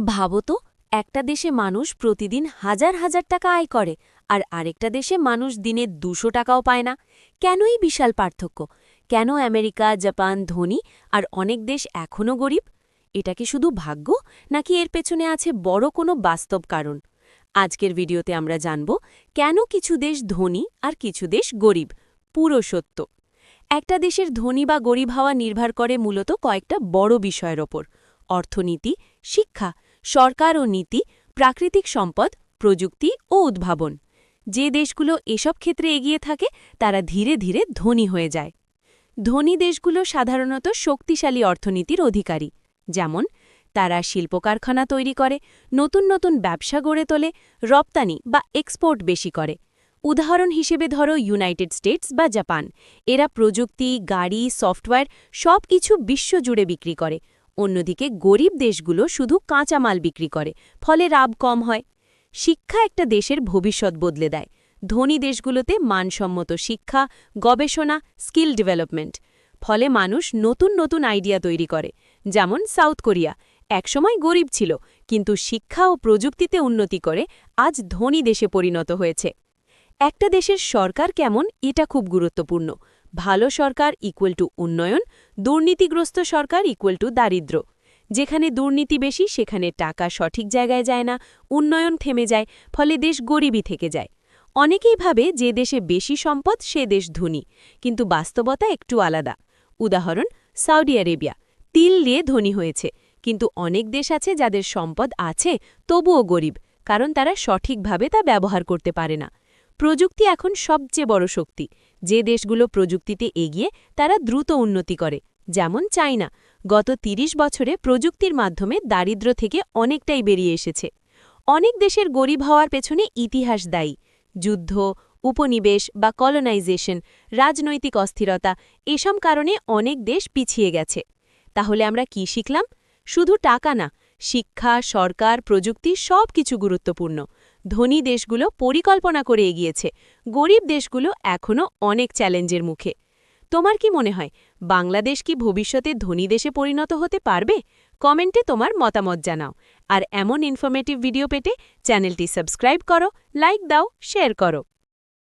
ভাবো তো, একটা দেশে মানুষ প্রতিদিন হাজার হাজার টাকা আয় করে আর আরেকটা দেশে মানুষ দিনে ২০০ টাকাও পায় না। কেনই বিশাল পার্থক্য? কেন আমেরিকা, জাপান ধনী আর অনেক দেশ এখনও গরিব? এটা কি শুধু ভাগ্য, নাকি এর পেছনে আছে বড় কোনো বাস্তব কারণ? আজকের ভিডিওতে আমরা জানব কেন কিছু দেশ ধনী আর কিছু দেশ গরিব, পুরো সত্য। একটা দেশের ধনী বা গরিব হওয়া নির্ভর করে মূলত কয়েকটা বড় বিষয়ের ওপর: অর্থনীতি, শিক্ষা, সরকার ও নীতি, প্রাকৃতিক সম্পদ, প্রযুক্তি ও উদ্ভাবন। যে দেশগুলো এসব ক্ষেত্রে এগিয়ে থাকে তারা ধীরে ধীরে ধনী হয়ে যায়। ধনী দেশগুলো সাধারণত শক্তিশালী অর্থনীতির অধিকারী, যেমন তারা শিল্প কারখানা তৈরি করে, নতুন নতুন ব্যবসা গড়ে তোলে, রপ্তানি বা এক্সপোর্ট বেশি করে। উদাহরণ হিসেবে ধরো ইউনাইটেড স্টেটস বা জাপান। এরা প্রযুক্তি, গাড়ি, সফটওয়্যার সব কিছু বিশ্বজুড়ে বিক্রি করে। অন্যদিকে গরিব দেশগুলো শুধু কাঁচামাল বিক্রি করে, ফলে লাভ কম হয়। শিক্ষা একটা দেশের ভবিষ্যৎ বদলে দেয়। ধনী দেশগুলোতে মানসম্মত শিক্ষা, গবেষণা, স্কিল ডেভেলপমেন্ট, ফলে মানুষ নতুন নতুন আইডিয়া তৈরি করে। যেমন সাউথ কোরিয়া একসময় গরিব ছিল, কিন্তু শিক্ষা ও প্রযুক্তিতে উন্নতি করে আজ ধনী দেশে পরিণত হয়েছে। একটা দেশের সরকার কেমন, এটা খুব গুরুত্বপূর্ণ। ভালো সরকার ইকুয়াল টু উন্নয়ন, দুর্নীতিগ্রস্ত সরকার ইকুয়াল টু দারিদ্র্য। যেখানে দুর্নীতি বেশি সেখানে টাকা সঠিক জায়গায় যায় না, উন্নয়ন থেমে যায়, ফলে দেশ গরিবই থেকে যায়। অনেকেই ভাবে যে দেশে বেশি সম্পদ সে দেশ ধনী, কিন্তু বাস্তবতা একটু আলাদা। উদাহরণ, সৌদি আরেবিয়া তিল দিয়ে ধনী হয়েছে, কিন্তু অনেক দেশ আছে যাদের সম্পদ আছে তবুও গরিব, কারণ তারা সঠিকভাবে তা ব্যবহার করতে পারে না। প্রযুক্তি এখন সবচেয়ে বড় শক্তি। যে দেশগুলো প্রযুক্তিতে এগিয়ে তারা দ্রুত উন্নতি করে, যেমন চায়না গত ৩০ বছরে প্রযুক্তির মাধ্যমে দারিদ্র্য থেকে অনেকটাই বেরিয়ে এসেছে। অনেক দেশের গরিব হওয়ার পেছনে ইতিহাস দায়ী। যুদ্ধ, উপনিবেশ বা কলোনাইজেশন, রাজনৈতিক অস্থিরতা, এসব কারণে অনেক দেশ পিছিয়ে গেছে। তাহলে আমরা কি শিখলাম? শুধু টাকা না, শিক্ষা, সরকার, প্রযুক্তি সব কিছু গুরুত্বপূর্ণ। ধনী দেশগুলো পরিকল্পনা করে এগিয়েছে, গরিব দেশগুলো এখনও অনেক চ্যালেঞ্জের মুখে। তোমার কি মনে হয়, বাংলাদেশ কি ভবিষ্যতে ধনী দেশে পরিণত হতে পারবে? কমেন্টে তোমার মতামত জানাও। আর এমন ইনফরমেটিভ ভিডিও পেতে চ্যানেলটি সাবস্ক্রাইব করো, লাইক দাও, শেয়ার করো।